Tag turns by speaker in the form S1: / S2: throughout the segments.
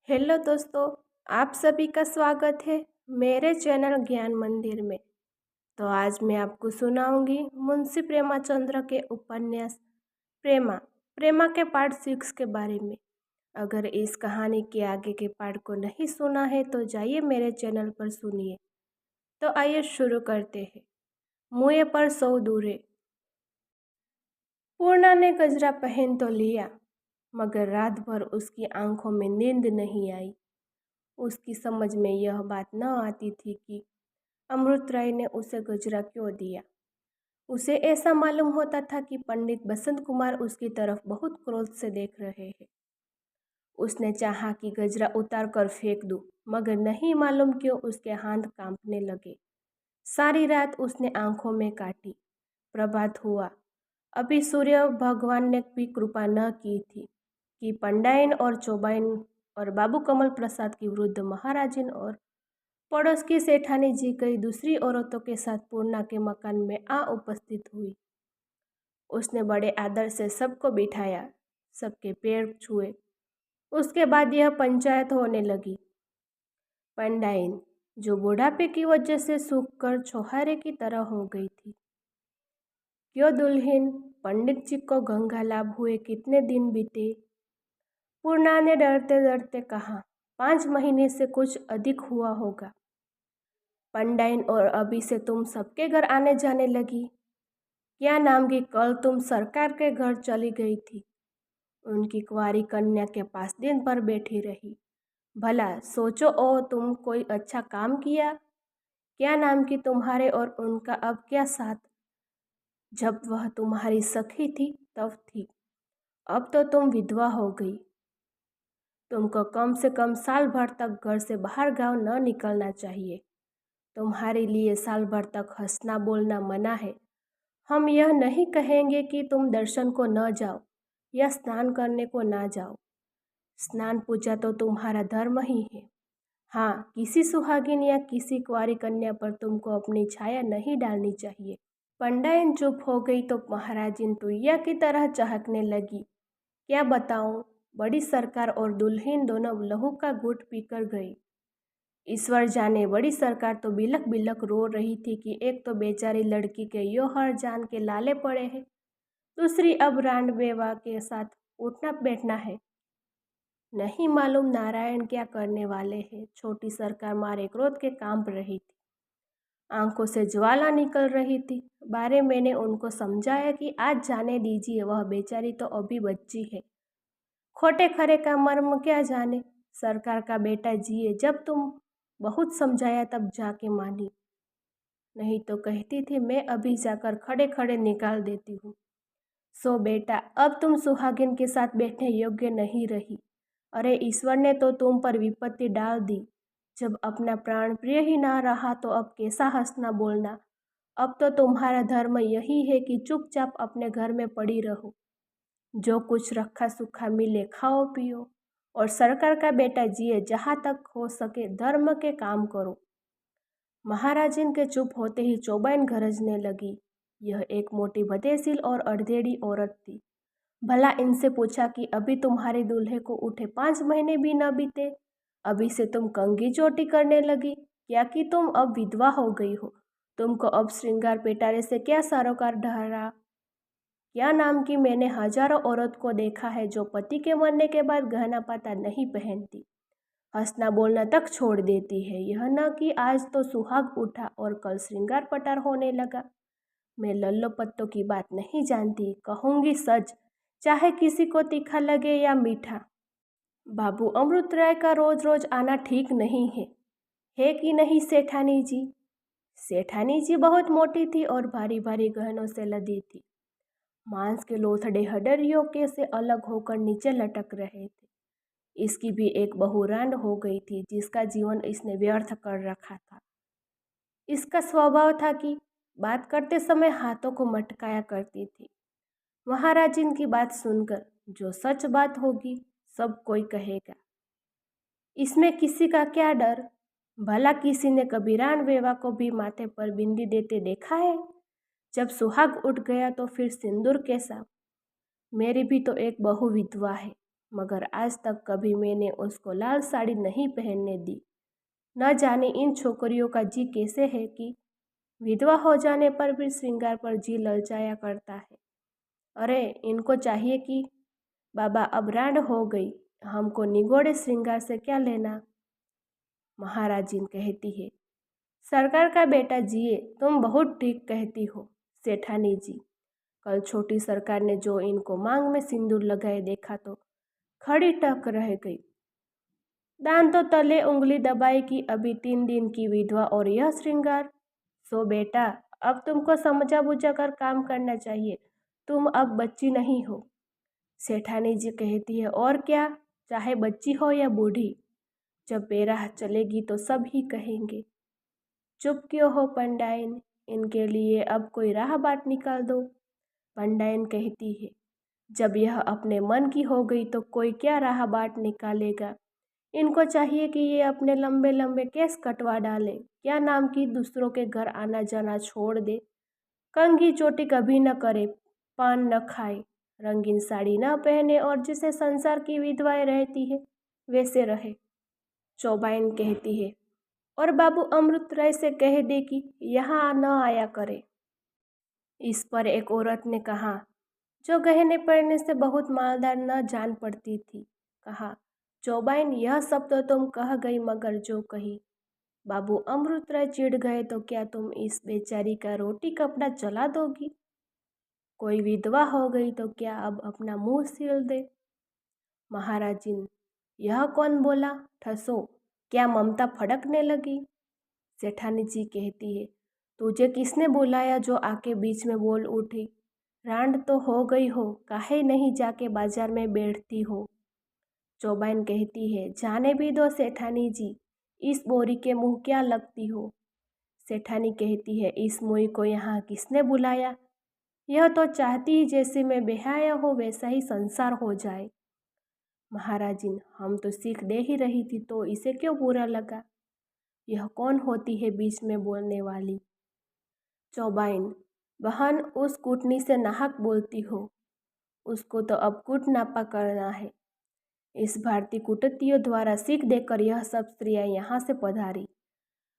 S1: Hello दोस्तों, आप सभी का स्वागत है मेरे चैनल ज्ञान मंदिर में। तो आज मैं आपको सुनाऊंगी मुंशी प्रेमाचंद्र के उपन्यास प्रेमा प्रेमा के पार्ट 6 के बारे में। अगर इस कहानी के आगे के पार्ट को नहीं सुना है तो जाइए मेरे चैनल पर सुनिए। तो आइए शुरू करते हैं। मुँह पर 100 दूरे। पूर्णा ने गजरा पहन तो लिया, मगर रात भर उसकी आंखों में नींद नहीं आई। उसकी समझ में यह बात न आती थी कि अमृत राय ने उसे गजरा क्यों दिया। उसे ऐसा मालूम होता था कि पंडित बसंत कुमार उसकी तरफ बहुत क्रोध से देख रहे हैं। उसने चाहा कि गजरा उतार कर फेंक दूं, मगर नहीं मालूम क्यों उसके हाथ कांपने लगे। सारी रात उसने आंखों में काटी। प्रभात हुआ। अभी सूर्य भगवान ने भी कृपा न की थी कि पंडाइन और चौबाइन और बाबू कमल प्रसाद की वृद्ध महाराजिन और पड़ोस की सेठानी जी कई दूसरी औरतों के साथ पूर्णा के मकान में आ उपस्थित हुई। उसने बड़े आदर से सबको बिठाया, सबके पैर छुए। उसके बाद यह पंचायत होने लगी। पंडाइन, जो बुढ़ापे की वजह से सूख कर छोहारे की तरह हो गई थी। क्यों दुल्हन, पंडित जी को गंगा लाभ हुए कितने दिन बीते? पूर्णा ने डरते डरते कहा, 5 महीने से कुछ अधिक हुआ होगा। पंडाइन, और अभी से तुम सबके घर आने जाने लगी? क्या नाम की कल तुम सरकार के घर चली गई थी, उनकी कुंवारी कन्या के पास दिन भर बैठी रही। भला सोचो, ओ तुम कोई अच्छा काम किया? क्या नाम की तुम्हारे और उनका अब क्या साथ? जब वह तुम्हारी सखी थी तब थी, अब तो तुम विधवा हो गई। तुमको कम से कम साल भर तक घर से बाहर गांव न निकलना चाहिए। तुम्हारे लिए साल भर तक हंसना बोलना मना है। हम यह नहीं कहेंगे कि तुम दर्शन को न जाओ या स्नान करने को ना जाओ। स्नान पूजा तो तुम्हारा धर्म ही है। हाँ, किसी सुहागिन या किसी कुंवारी कन्या पर तुमको अपनी छाया नहीं डालनी चाहिए। पंडाइन चुप हो गई तो महाराजिन टुईया की तरह चहकने लगी। क्या बताऊं, बड़ी सरकार और दुल्हन दोनों लहू का घूंट पीकर गई। ईश्वर जाने, बड़ी सरकार तो बिलक बिलक रो रही थी कि एक तो बेचारी लड़की के यो हर जान के लाले पड़े हैं, दूसरी अब रांडबेवा के साथ उठना बैठना है। नहीं मालूम नारायण क्या करने वाले हैं। छोटी सरकार मारे क्रोध के कांप रही थी, आंखों से ज्वाला निकल रही थी। बारे मैंने उनको समझाया कि आज जाने दीजिए, वह बेचारी तो अभी बच्ची है, खोटे खरे का मर्म क्या जाने। सरकार का बेटा जिए, जब तुम बहुत समझाया तब जाके मानी, नहीं तो कहती थी मैं अभी जाकर खड़े खड़े निकाल देती हूँ। सो बेटा, अब तुम सुहागिन के साथ बैठने योग्य नहीं रही। अरे ईश्वर ने तो तुम पर विपत्ति डाल दी। जब अपना प्राण प्रिय ही ना रहा तो अब कैसा हंसना बोलना। अब तो तुम्हारा धर्म यही है कि चुपचाप अपने घर में पड़ी रहो, जो कुछ रखा सूखा मिले खाओ पियो, और सरकार का बेटा जिए, जहाँ तक हो सके धर्म के काम करो। महाराजिन के चुप होते ही चौबाइन गरजने लगी। यह एक मोटी भदेसिल और अड़धेड़ी औरत थी। भला इनसे पूछा कि अभी तुम्हारे दूल्हे को उठे 5 महीने भी न बीते, अभी से तुम कंगी चोटी करने लगी? क्या कि तुम अब विधवा हो गई हो, तुमको अब श्रृंगार पेटारे से क्या सरोकार ढहरा? क्या नाम की मैंने हजारों औरत को देखा है जो पति के मरने के बाद गहना पाता नहीं पहनती, हंसना बोलना तक छोड़ देती है। यह न कि आज तो सुहाग उठा और कल श्रृंगार पटार होने लगा। मैं लल्लो पत्तों की बात नहीं जानती, कहूँगी सच, चाहे किसी को तीखा लगे या मीठा। बाबू अमृत राय का रोज रोज आना ठीक नहीं है कि नहीं सेठानी जी? सेठानी जी बहुत मोटी थी और भारी भारी गहनों से लदी थी। मांस के लोथड़े हडरियों के से अलग होकर नीचे लटक रहे थे। इसकी भी एक बहू रांड हो गई थी, जिसका जीवन इसने व्यर्थ कर रखा था। इसका स्वभाव था कि बात करते समय हाथों को मटकाया करती थी। महाराजिन की बात सुनकर जो सच बात होगी सब कोई कहेगा, इसमें किसी का क्या डर। भला किसी ने कभी रानवेवा को भी माथे पर बिंदी देते देखा है? जब सुहाग उठ गया तो फिर सिंदूर कैसा? मेरी भी तो एक बहू विधवा है, मगर आज तक कभी मैंने उसको लाल साड़ी नहीं पहनने दी। न जाने इन छोकरियों का जी कैसे है कि विधवा हो जाने पर भी श्रृंगार पर जी ललचाया करता है। अरे इनको चाहिए कि बाबा अब रांड हो गई, हमको निगोड़े श्रृंगार से क्या लेना। महाराजिन कहती है, सरकार का बेटा जिए, तुम बहुत ठीक कहती हो सेठानी जी। कल छोटी सरकार ने जो इनको मांग में सिंदूर लगाए देखा तो खड़ी टक रह गई। दांतों तले उंगली दबाई कि अभी 3 दिन की विधवा और यह श्रृंगार। सो बेटा, अब तुमको समझा बुझा कर काम करना चाहिए, तुम अब बच्ची नहीं हो। सेठानी जी कहती है, और क्या, चाहे बच्ची हो या बूढ़ी, जब बेराह चलेगी तो सब ही कहेंगे। चुप क्यों हो पंडाइन, इनके लिए अब कोई राह बाट निकाल दो। पंडाइन कहती है, जब यह अपने मन की हो गई तो कोई क्या राह बाट निकालेगा। इनको चाहिए कि ये अपने लंबे लंबे केस कटवा डाले, क्या नाम की दूसरों के घर आना जाना छोड़ दे, कंघी चोटी कभी न करे, पान न खाए, रंगीन साड़ी न पहने और जिसे संसार की विधवाएं रहती है वैसे रहे। चौबाइन कहती है, और बाबू अमृत राय से कह दे कि यहाँ न आया करे। इस पर एक औरत ने कहा, जो गहने पहनने से बहुत मालदार न जान पड़ती थी, कहा, चौबाइन यह सब तो तुम कह गई, मगर जो कही बाबू अमृत राय चिढ़ गए तो क्या तुम इस बेचारी का रोटी कपड़ा जला दोगी। कोई विधवा हो गई तो क्या अब अपना मुंह सील दे। महाराजिन, यह कौन बोला, ठसो, क्या ममता फड़कने लगी। सेठानी जी कहती है, तुझे किसने बुलाया जो आके बीच में बोल उठी। रांड तो हो गई हो, काहे नहीं जाके बाजार में बैठती हो। चौबाइन कहती है, जाने भी दो सेठानी जी, इस बोरी के मुंह क्या लगती हो। सेठानी कहती है, इस मुई को यहाँ किसने बुलाया, यह तो चाहती ही जैसे मैं बेहाया हो वैसा ही संसार हो जाए। महाराजिन, हम तो सीख दे ही रही थी तो इसे क्यों बुरा लगा। यह कौन होती है बीच में बोलने वाली। चौबाइन, बहन उस कूटनी से नाहक बोलती हो, उसको तो अब कूट नापा करना है। इस भारतीय कूटतियों द्वारा सीख देकर यह सब स्त्रियां यहाँ से पधारी।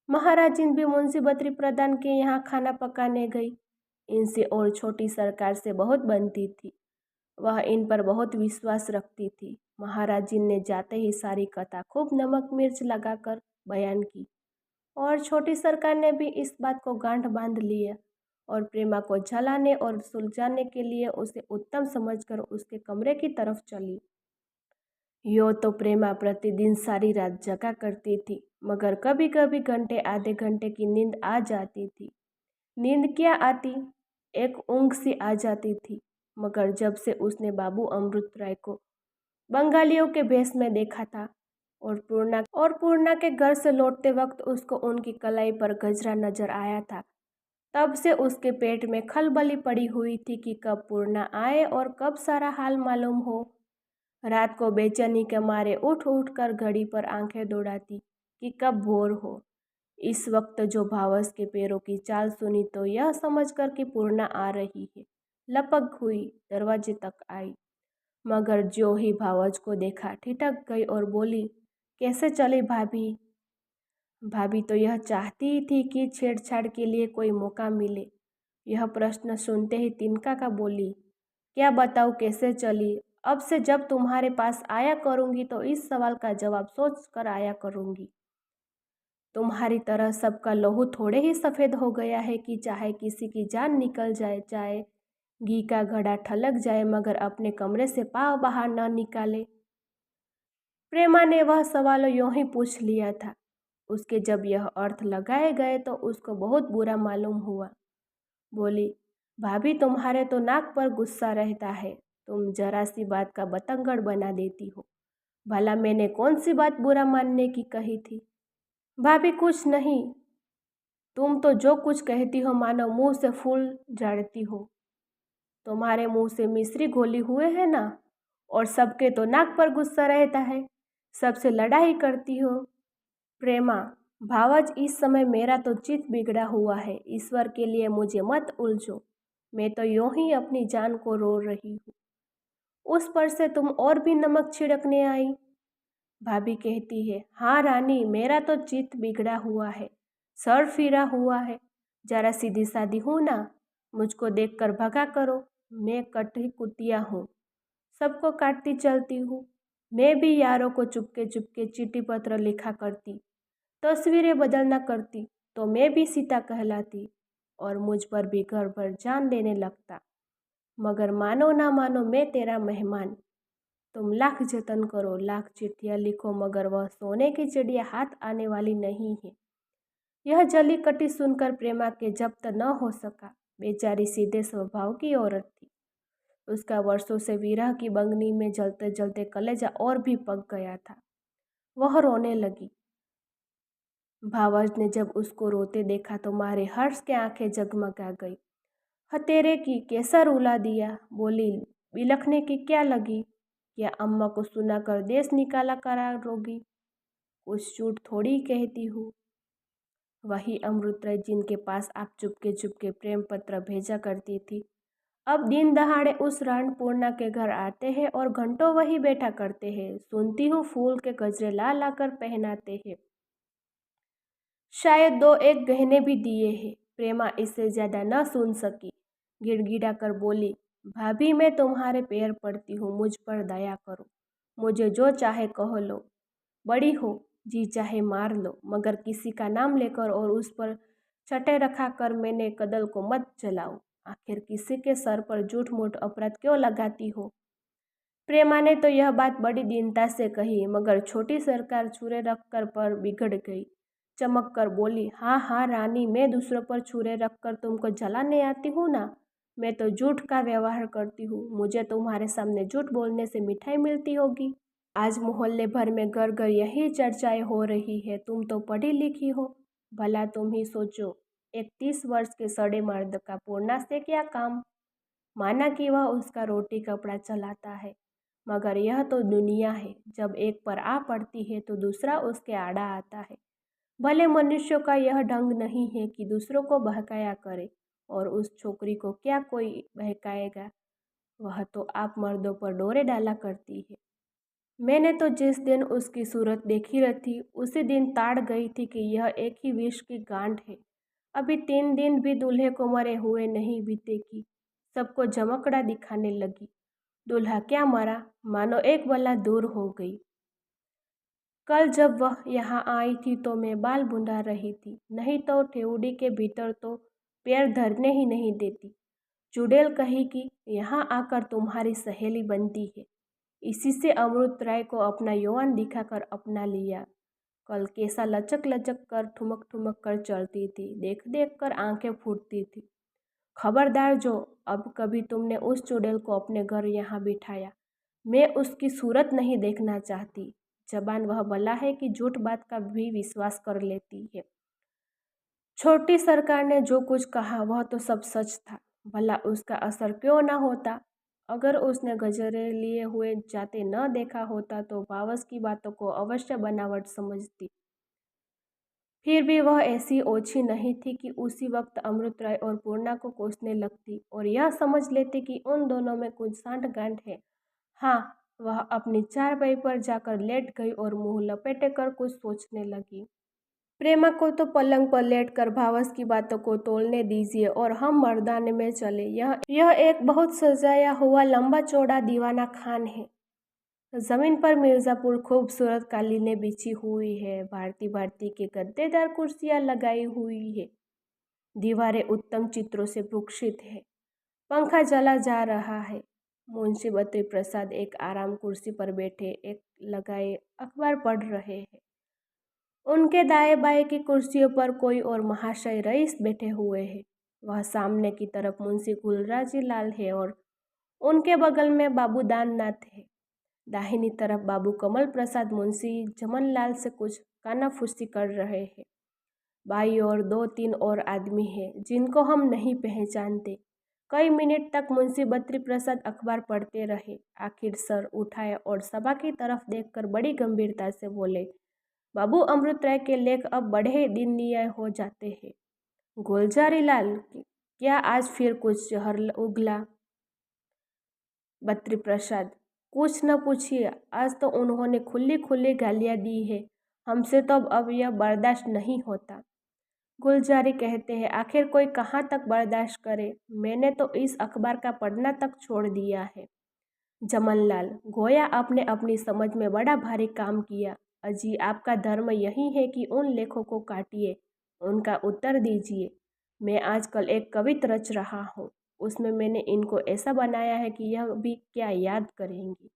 S1: महाराजिन भी मुंशी बद्री प्रधान के यहाँ खाना पकाने गई। इनसे और छोटी सरकार से बहुत बनती थी, वह इन पर बहुत विश्वास रखती थी। महाराजिन ने जाते ही सारी कथा खूब नमक मिर्च लगाकर बयान की और छोटी सरकार ने भी इस बात को गांठ बांध लिया और प्रेमा को झलाने और सुलझाने के लिए उसे उत्तम समझकर उसके कमरे की तरफ चली। यो तो प्रेमा प्रतिदिन सारी रात जगा करती थी, मगर कभी कभी घंटे आधे घंटे की नींद आ जाती थी। नींद क्या आती, एक ऊँघ सी आ जाती थी। मगर जब से उसने बाबू अमृत राय को बंगालियों के भेष में देखा था और पूर्णा के घर से लौटते वक्त उसको उनकी कलाई पर गजरा नजर आया था, तब से उसके पेट में खलबली पड़ी हुई थी कि कब पूर्णा आए और कब सारा हाल मालूम हो। रात को बेचैनी के मारे उठ उठ कर घड़ी पर आंखें दौड़ाती कि कब भोर हो। इस वक्त जो भावस के पैरों की चाल सुनी तो यह समझकर कि पूर्णा आ रही है, लपक हुई दरवाजे तक आई, मगर जो ही भावज को देखा ठिठक गई और बोली, कैसे चली भाभी। भाभी तो यह चाहती ही थी कि छेड़छाड़ के लिए कोई मौका मिले। यह प्रश्न सुनते ही तिनका का बोली, क्या बताऊँ कैसे चली, अब से जब तुम्हारे पास आया करूँगी तो इस सवाल का जवाब सोच कर आया करूँगी। तुम्हारी तरह सबका लहू थोड़े ही सफ़ेद हो गया है कि चाहे किसी की जान निकल जाए, चाहे घी का घड़ा ठलक जाए, मगर अपने कमरे से पाँव बाहर न निकाले। प्रेमा ने वह सवाल यूं ही पूछ लिया था। उसके जब यह अर्थ लगाए गए तो उसको बहुत बुरा मालूम हुआ। बोली, भाभी तुम्हारे तो नाक पर गुस्सा रहता है, तुम जरा सी बात का बतंगड़ बना देती हो। भला मैंने कौन सी बात बुरा मानने की कही थी। भाभी कुछ नहीं, तुम तो जो कुछ कहती हो मानो मुंह से फूल झाड़ती हो। तुम्हारे मुंह से मिश्री घोली हुए है ना, और सबके तो नाक पर गुस्सा रहता है, सबसे लड़ाई करती हो। प्रेमा, भावज इस समय मेरा तो चित्त बिगड़ा हुआ है, ईश्वर के लिए मुझे मत उलझो, मैं तो यूं ही अपनी जान को रो रही हूँ। उस पर से तुम और भी नमक छिड़कने आई। भाभी कहती है, हाँ रानी, मेरा तो चित्त बिगड़ा हुआ है, सर फिरा हुआ है। जरा सीधी सादी हूँ ना, मुझको देखकर भगा करो। मैं कटी कुतिया हूँ, सबको काटती चलती हूँ। मैं भी यारों को चुपके चुपके चिट्ठी पत्र लिखा करती, तस्वीरें बदलना करती, तो मैं भी सीता कहलाती और मुझ पर भी घर भर जान देने लगता। मगर मानो ना मानो, मैं तेरा मेहमान। तुम लाख जतन करो, लाख चिट्ठियाँ लिखो, मगर वह सोने की चिड़िया हाथ आने वाली नहीं है। यह जली कटी सुनकर प्रेमा के जब्त न हो सका। बेचारी सीधे स्वभाव की औरत थी। उसका वर्षों से विरह की बंगनी में जलते जलते कलेजा और भी पक गया था। वह रोने लगी। भावज ने जब उसको रोते देखा तो मारे हर्ष के आंखें जगमगा गई। हतेरे की कैसा रुला दिया, बोली, बिलखने की क्या लगी? क्या अम्मा को सुनाकर देश निकाला करा रोगी? कुछ झूठ थोड़ी कहती हूँ। वही अमृत राय जिनके पास आप चुपके चुपके प्रेम पत्र भेजा करती थी, अब दिन दहाड़े उस रणपूर्णा के घर आते हैं और घंटों वही बैठा करते हैं। सुनती हूँ फूल के गजरे ला लाकर पहनाते हैं, शायद दो एक गहने भी दिए हैं। प्रेमा इससे ज्यादा न सुन सकी, गिड़गिड़ा कर बोली, भाभी, मैं तुम्हारे पैर पड़ती हूँ, मुझ पर दया करो। मुझे जो चाहे कह लो, बड़ी हो, जी चाहे मार लो, मगर किसी का नाम लेकर और उस पर छटे रखा कर मैंने कदल को मत जलाओ। आखिर किसी के सर पर झूठ मूठ अपराध क्यों लगाती हो? प्रेमा ने तो यह बात बड़ी दीनता से कही, मगर छोटी सरकार छुरे रखकर पर बिगड़ गई। चमक कर बोली, हाँ हाँ रानी, मैं दूसरों पर छुरे रखकर तुमको जलाने आती हूँ ना। मैं तो झूठ का व्यवहार करती हूँ। मुझे तुम्हारे सामने झूठ बोलने से मिठाई मिलती होगी। आज मोहल्ले भर में घर घर यही चर्चाएं हो रही है। तुम तो पढ़ी लिखी हो, भला तुम ही सोचो, एक 30 वर्ष के सड़े मर्द का पूर्णा से क्या काम? माना कि वह उसका रोटी कपड़ा चलाता है, मगर यह तो दुनिया है। जब एक पर आ पड़ती है तो दूसरा उसके आड़ा आता है। भले मनुष्यों का यह ढंग नहीं है कि दूसरों को बहकाया करे, और उस छोकरी को क्या कोई बहकाएगा? वह तो आप मर्दों पर डोरे डाला करती है। मैंने तो जिस दिन उसकी सूरत देखी रही उसी दिन ताड़ गई थी कि यह एक ही विष की गांठ है। अभी 3 दिन भी दूल्हे को मरे हुए नहीं बीते कि सबको जमकड़ा दिखाने लगी। दूल्हा क्या मरा, मानो एक बला दूर हो गई। कल जब वह यहाँ आई थी तो मैं बाल बुंदा रही थी, नहीं तो ठेवड़ी के भीतर तो पैर धरने ही नहीं देती। चुड़ैल कही कि यहाँ आकर तुम्हारी सहेली बनती है। इसी से अमृत राय को अपना यौवन दिखाकर अपना लिया। कल कैसा लचक लचक कर ठुमक ठुमक कर चलती थी, देख देख कर आंखें फूटती थी। खबरदार, जो अब कभी तुमने उस चुड़ैल को अपने घर यहाँ बिठाया, मैं उसकी सूरत नहीं देखना चाहती। जबान वह बला है कि झूठ बात का भी विश्वास कर लेती है। छोटी सरकार ने जो कुछ कहा वह तो सब सच था। भला उसका असर क्यों ना होता? अगर उसने गजरे लिए हुए जाते न देखा होता तो भावस की बातों को अवश्य बनावट समझती। फिर भी वह ऐसी ओछी नहीं थी कि उसी वक्त अमृत राय और पूर्णा को कोसने लगती और यह समझ लेती कि उन दोनों में कुछ सांठ-गांठ है। हाँ, वह अपनी चारपाई पर जाकर लेट गई और मुंह लपेटे कर कुछ सोचने लगी। प्रेमा को तो पलंग पर लेटकर भावस की बातों को तोलने दीजिए और हम मर्दाने में चले। यह एक बहुत सजाया हुआ लंबा चौड़ा दीवाना खान है। जमीन पर मिर्जापुर खूबसूरत कालीनें बिछी हुई है, भारती भारती के गद्देदार कुर्सियां लगाई हुई है, दीवारें उत्तम चित्रों से भूषित है, पंखा चला जा रहा है। मुंशी बद्री प्रसाद एक आराम कुर्सी पर बैठे एक लगाए अखबार पढ़ रहे हैं। उनके दाएं बाएं की कुर्सियों पर कोई और महाशय रईस बैठे हुए हैं। वह सामने की तरफ मुंशी गुलराजी लाल है और उनके बगल में बाबू दाननाथ है। दाहिनी तरफ बाबू कमल प्रसाद मुंशी जमनलाल से कुछ कानाफूसी कर रहे हैं। बाई और 2-3 और आदमी हैं जिनको हम नहीं पहचानते। कई मिनट तक मुंशी बद्री प्रसाद अखबार पढ़ते रहे। आखिर सर उठाए और सभा की तरफ देखकर बड़ी गंभीरता से बोले, बाबू, अमृत राय के लेख अब बड़े दिननीय हो जाते हैं। गुलजारी लाल, क्या आज फिर कुछ जहर उगला? बद्री प्रसाद, कुछ न पूछिए, आज तो उन्होंने खुली खुली गालियाँ दी है। हमसे तो अब यह बर्दाश्त नहीं होता। गुलजारी कहते हैं, आखिर कोई कहाँ तक बर्दाश्त करे। मैंने तो इस अखबार का पढ़ना तक छोड़ दिया है। जमनलाल, गोया आपने अपनी समझ में बड़ा भारी काम किया। अजी, आपका धर्म यही है कि उन लेखों को काटिए, उनका उत्तर दीजिए। मैं आजकल एक कविता रच रहा हूँ, उसमें मैंने इनको ऐसा बनाया है कि यह भी क्या याद करेंगी।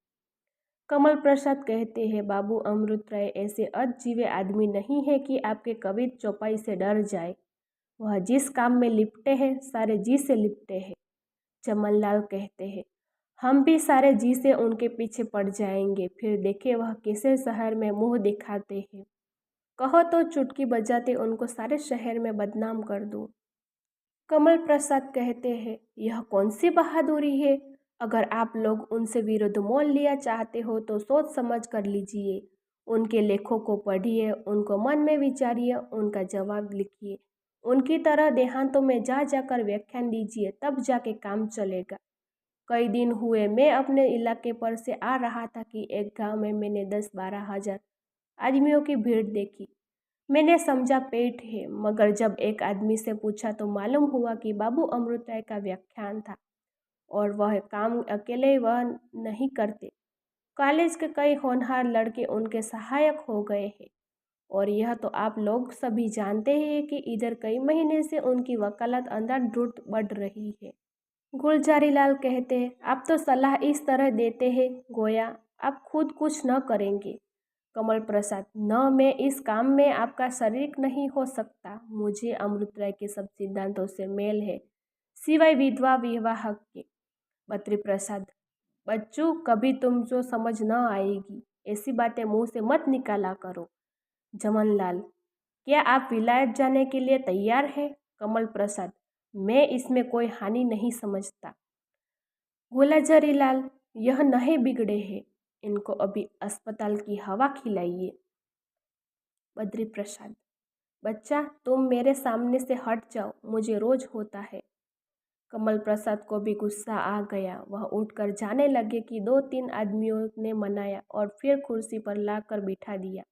S1: कमल प्रसाद कहते हैं, बाबू अमृत राय ऐसे अजीवे आदमी नहीं है कि आपके कविता चौपाई से डर जाए। वह जिस काम में लिपटे हैं, सारे जी से लिपटे हैं। जमनलाल कहते हैं, हम भी सारे जी से उनके पीछे पड़ जाएंगे, फिर देखे वह कैसे शहर में मुंह दिखाते हैं। कहो तो चुटकी बजाते उनको सारे शहर में बदनाम कर दूं। कमल प्रसाद कहते हैं, यह कौन सी बहादुरी है। अगर आप लोग उनसे विरुद्ध मोल लिया चाहते हो तो सोच समझ कर लीजिए। उनके लेखों को पढ़िए, उनको मन में विचारिए, उनका जवाब लिखिए। उनकी तरह देहांतों में जा जाकर व्याख्यान दीजिए, तब जाके काम चलेगा। कई दिन हुए मैं अपने इलाके पर से आ रहा था कि एक गांव में मैंने 10-12 हज़ार आदमियों की भीड़ देखी। मैंने समझा पेट है, मगर जब एक आदमी से पूछा तो मालूम हुआ कि बाबू अमृत राय का व्याख्यान था, और वह काम अकेले वह नहीं करते। कॉलेज के कई होनहार लड़के उनके सहायक हो गए हैं, और यह तो आप लोग सभी जानते हैं कि इधर कई महीने से उनकी वकालत अंधाधुंध बढ़ रही है। गुलजारी लाल कहते हैं, आप तो सलाह इस तरह देते हैं गोया आप खुद कुछ न करेंगे। कमल प्रसाद, न मैं इस काम में आपका शरीक नहीं हो सकता। मुझे अमृत राय के सब सिद्धांतों से मेल है, सिवाय विधवा विवाह के। बद्री प्रसाद, बच्चों, कभी तुम जो समझ न आएगी, ऐसी बातें मुंह से मत निकाला करो। जमनलाल, क्या आप विलायत जाने के लिए तैयार हैं? कमल प्रसाद, मैं इसमें कोई हानि नहीं समझता। गुलजारी लाल, यह नहीं बिगड़े हैं, इनको अभी अस्पताल की हवा खिलाइए। बद्री प्रसाद, बच्चा तुम मेरे सामने से हट जाओ, मुझे रोज होता है। कमल प्रसाद को भी गुस्सा आ गया। वह उठकर जाने लगे कि 2-3 आदमियों ने मनाया और फिर कुर्सी पर लाकर बिठा दिया।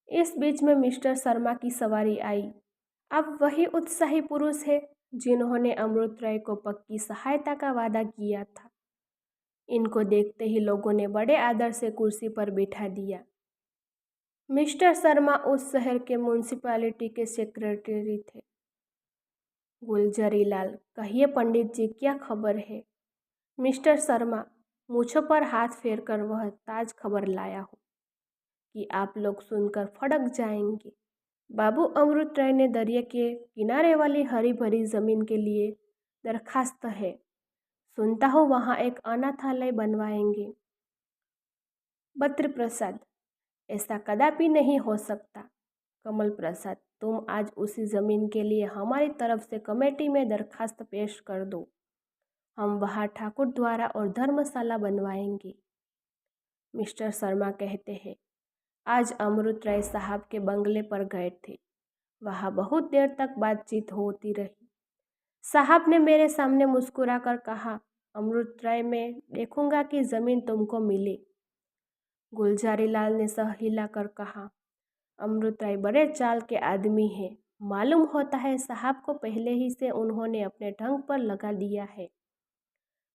S1: इस बीच में मिस्टर शर्मा की सवारी आई। अब वही उत्साही पुरुष है जिन्होंने अमृत राय को पक्की सहायता का वादा किया था। इनको देखते ही लोगों ने बड़े आदर से कुर्सी पर बिठा दिया। मिस्टर शर्मा उस शहर के म्यूनिसिपैलिटी के सेक्रेटरी थे। गुलजारी लाल, कहिए पंडित जी, क्या खबर है? मिस्टर शर्मा मूछों पर हाथ फेरकर, वह ताज खबर लाया हूँ कि आप लोग सुनकर फड़क जाएंगे। बाबू अमृत राय ने दरिया के किनारे वाली हरी भरी जमीन के लिए दरखास्त है। सुनता हूँ वहाँ एक अनाथालय बनवाएंगे। बद्री प्रसाद, ऐसा कदापि नहीं हो सकता। कमल प्रसाद, तुम आज उसी जमीन के लिए हमारी तरफ से कमेटी में दरखास्त पेश कर दो। हम वहाँ ठाकुर द्वारा और धर्मशाला बनवाएंगे। मिस्टर शर्मा कहते हैं, आज अमृत राय साहब के बंगले पर गए थे। वहाँ बहुत देर तक बातचीत होती रही। साहब ने मेरे सामने मुस्कुराकर कहा, अमृत राय, मैं देखूंगा कि जमीन तुमको मिले। गुलजारी लाल ने सह हिलाकर कहा, अमृत राय बड़े चाल के आदमी हैं। मालूम होता है साहब को पहले ही से उन्होंने अपने ढंग पर लगा दिया है।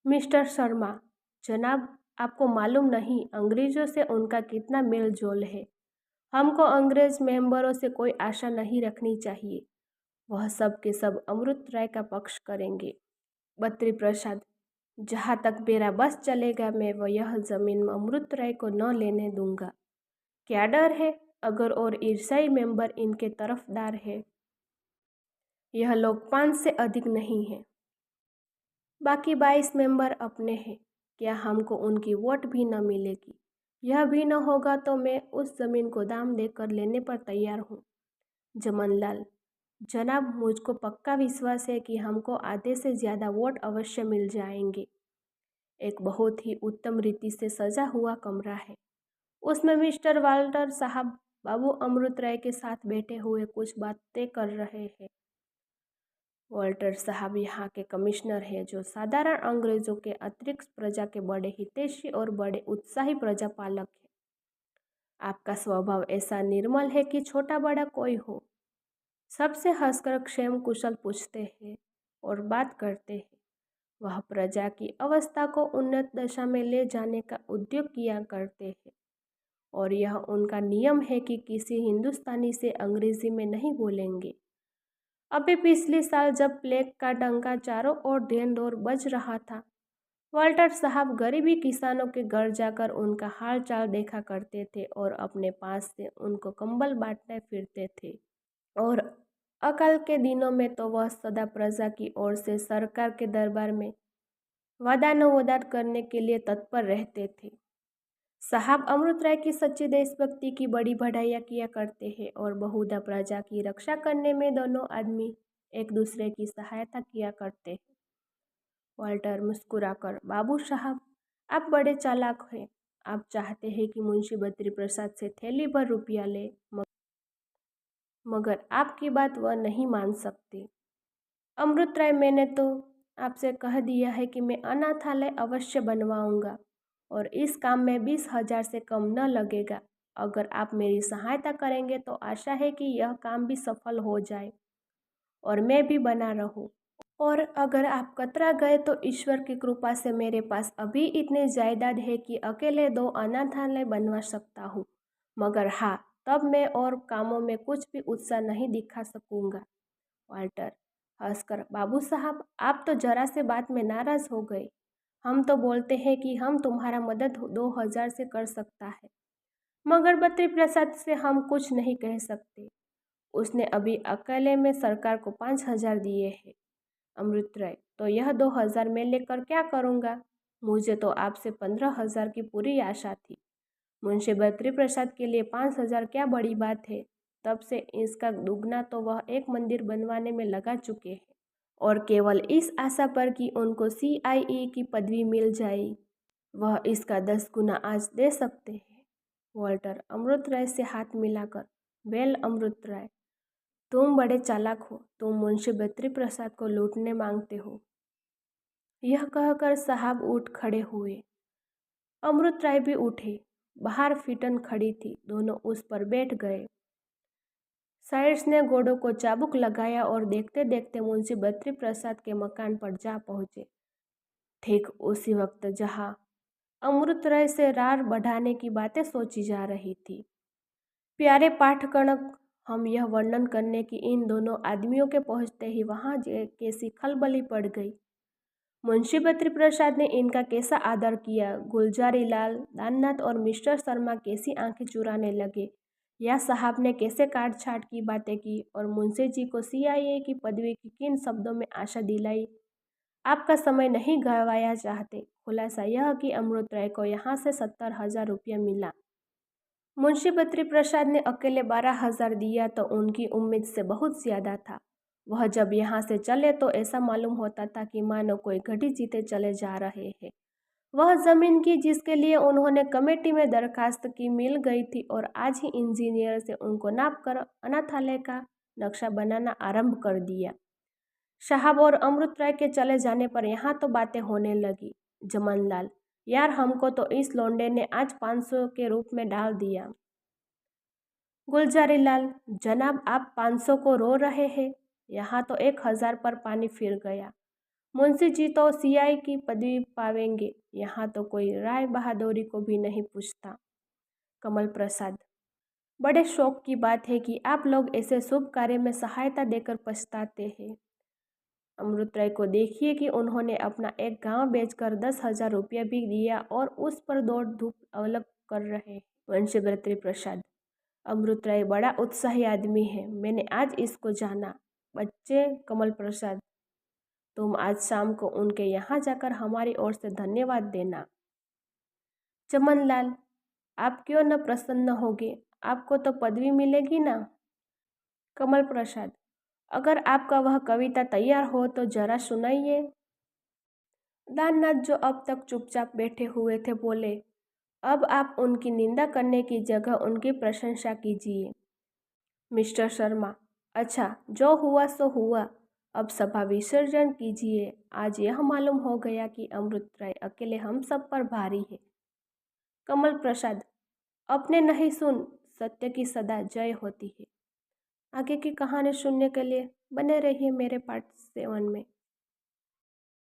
S1: मिस्टर शर्मा, जनाब, आपको मालूम नहीं अंग्रेजों से उनका कितना मेल जोल है। हमको अंग्रेज मेंबरों से कोई आशा नहीं रखनी चाहिए। वह सब के सब अमृत राय का पक्ष करेंगे। बद्री प्रसाद, जहाँ तक मेरा बस चलेगा मैं वह यह जमीन अमृत राय को न लेने दूंगा। क्या डर है? अगर और ईर्ष्याई मेंबर इनके तरफदार है। यह लोग 5 से अधिक नहीं है। बाकी 22 मेंबर अपने हैं। क्या हमको उनकी वोट भी न मिलेगी? यह भी न होगा तो मैं उस जमीन को दाम देकर लेने पर तैयार हूँ। जमनलाल, जनाब, मुझको पक्का विश्वास है कि हमको आधे से ज़्यादा वोट अवश्य मिल जाएंगे। एक बहुत ही उत्तम रीति से सजा हुआ कमरा है। उसमें मिस्टर वाल्टर साहब बाबू अमृत राय के साथ बैठे हुए कुछ बातें कर रहे हैं। वॉल्टर साहब यहाँ के कमिश्नर हैं जो साधारण अंग्रेजों के अतिरिक्त प्रजा के बड़े हितैषी और बड़े उत्साही प्रजापालक हैं। आपका स्वभाव ऐसा निर्मल है कि छोटा बड़ा कोई हो सबसे हंसकर क्षेम कुशल पूछते हैं और बात करते हैं। वह प्रजा की अवस्था को उन्नत दशा में ले जाने का उद्योग किया करते हैं और यह उनका नियम है कि किसी हिंदुस्तानी से अंग्रेजी में नहीं बोलेंगे। अभी पिछले साल जब प्लेग का डंका चारों ओर ढेर ढोर बज रहा था, वाल्टर साहब गरीबी किसानों के घर जाकर उनका हाल चाल देखा करते थे और अपने पास से उनको कंबल बांटने फिरते थे। और अकाल के दिनों में तो वह सदा प्रजा की ओर से सरकार के दरबार में वादानुवाद करने के लिए तत्पर रहते थे। साहब अमृत राय की सच्ची देशभक्ति की बड़ी बढ़ाइयाँ किया करते हैं और बहुधा प्रजा की रक्षा करने में दोनों आदमी एक दूसरे की सहायता किया करते हैं। वाल्टर मुस्कुराकर, बाबू साहब आप बड़े चालाक हैं। आप चाहते हैं कि मुंशी बद्री प्रसाद से थैली भर रुपया ले, मगर आपकी बात वह नहीं मान सकते। अमृत राय, मैंने तो आपसे कह दिया है कि मैं अनाथालय अवश्य बनवाऊंगा और इस काम में 20,000 से कम न लगेगा। अगर आप मेरी सहायता करेंगे तो आशा है कि यह काम भी सफल हो जाए और मैं भी बना रहूं। और अगर आप कतरा गए तो ईश्वर की कृपा से मेरे पास अभी इतनी जायदाद है कि अकेले 2 अनाथालय बनवा सकता हूँ। मगर हाँ, तब मैं और कामों में कुछ भी उत्साह नहीं दिखा सकूंगा। वाल्टर हंसकर, बाबू साहब आप तो जरा से बात में नाराज हो गए। हम तो बोलते हैं कि हम तुम्हारा मदद 2,000 से कर सकता है, मगर बद्री प्रसाद से हम कुछ नहीं कह सकते। उसने अभी अकेले में सरकार को 5,000 दिए हैं। अमृत राय, तो यह 2,000 मैं लेकर क्या करूँगा? मुझे तो आपसे 15,000 की पूरी आशा थी। मुंशी बद्री प्रसाद के लिए 5,000 क्या बड़ी बात है। तब से इसका दुगना तो वह एक मंदिर बनवाने में लगा चुके हैं और केवल इस आशा पर कि उनको CIA की पदवी मिल जाए, वह इसका 10 गुना आज दे सकते हैं। वॉल्टर अमृत राय से हाथ मिलाकर, वेल अमृत राय, तुम बड़े चालाक हो। तुम मुंशी बद्री प्रसाद को लूटने मांगते हो। यह कहकर साहब उठ खड़े हुए। अमृत राय भी उठे। बाहर फिटन खड़ी थी, दोनों उस पर बैठ गए। साइड्स ने घोड़ों को चाबुक लगाया और देखते देखते मुंशी बद्री प्रसाद के मकान पर जा पहुंचे। ठीक उसी वक्त जहां अमृत राय से रार बढ़ाने की बातें सोची जा रही थी। प्यारे पाठकगण, हम यह वर्णन करने की इन दोनों आदमियों के पहुंचते ही वहां कैसी खलबली पड़ गई। मुंशी बद्री प्रसाद ने इनका कैसा आदर किया। गुलजारी लाल, दाननाथ और मिस्टर शर्मा कैसी आंखें चुराने लगे। या साहब ने कैसे काट छाट की बातें की और मुंशी जी को CIA की पदवी की किन शब्दों में आशा दिलाई। आपका समय नहीं गंवाया चाहते। खुलासा यह कि अमृत राय को यहाँ से 70,000 रुपया मिला। मुंशी बद्री प्रसाद ने अकेले 12,000 दिया तो उनकी उम्मीद से बहुत ज्यादा था। वह जब यहाँ से चले तो ऐसा मालूम होता था कि मानो कोई घड़ी जीते चले जा रहे हैं। वह जमीन की जिसके लिए उन्होंने कमेटी में दरखास्त की मिल गई थी और आज ही इंजीनियर से उनको नाप कर अनाथालय का नक्शा बनाना आरंभ कर दिया। साहब और अमृत राय के चले जाने पर यहाँ तो बातें होने लगी। जमनलाल, यार हमको तो इस लौंडे ने आज 500 के रूप में डाल दिया। गुलजारी लाल, जनाब आप 500 को रो रहे हैं, यहाँ तो 1,000 पर पानी फिर गया। मुंशी जी तो CI की पदवी पावेंगे, यहाँ तो कोई राय बहादुरी को भी नहीं पूछता। कमल प्रसाद, बड़े शौक की बात है कि आप लोग ऐसे शुभ कार्य में सहायता देकर पछताते हैं। अमृत राय को देखिए कि उन्होंने अपना एक गांव बेचकर 10,000 रुपया भी दिया और उस पर दौड़ धूप अलग कर रहे। मुंशी बद्री प्रसाद, अमृत राय बड़ा उत्साही आदमी है, मैंने आज इसको जाना। बच्चे कमल प्रसाद, तुम आज शाम को उनके यहाँ जाकर हमारी ओर से धन्यवाद देना। चमनलाल, आप क्यों न प्रसन्न होगे, आपको तो पदवी मिलेगी ना। कमल प्रसाद, अगर आपका वह कविता तैयार हो तो जरा सुनाइए। दाननाथ जो अब तक चुपचाप बैठे हुए थे बोले, अब आप उनकी निंदा करने की जगह उनकी प्रशंसा कीजिए। मिस्टर शर्मा, अच्छा जो हुआ सो हुआ, अब सभा विसर्जन कीजिए। आज यह मालूम हो गया कि अमृत राय अकेले हम सब पर भारी है। कमल प्रसाद, अपने नहीं सुन, सत्य की सदा जय होती है। आगे की कहानी सुनने के लिए बने रहिए मेरे पार्ट 7 में।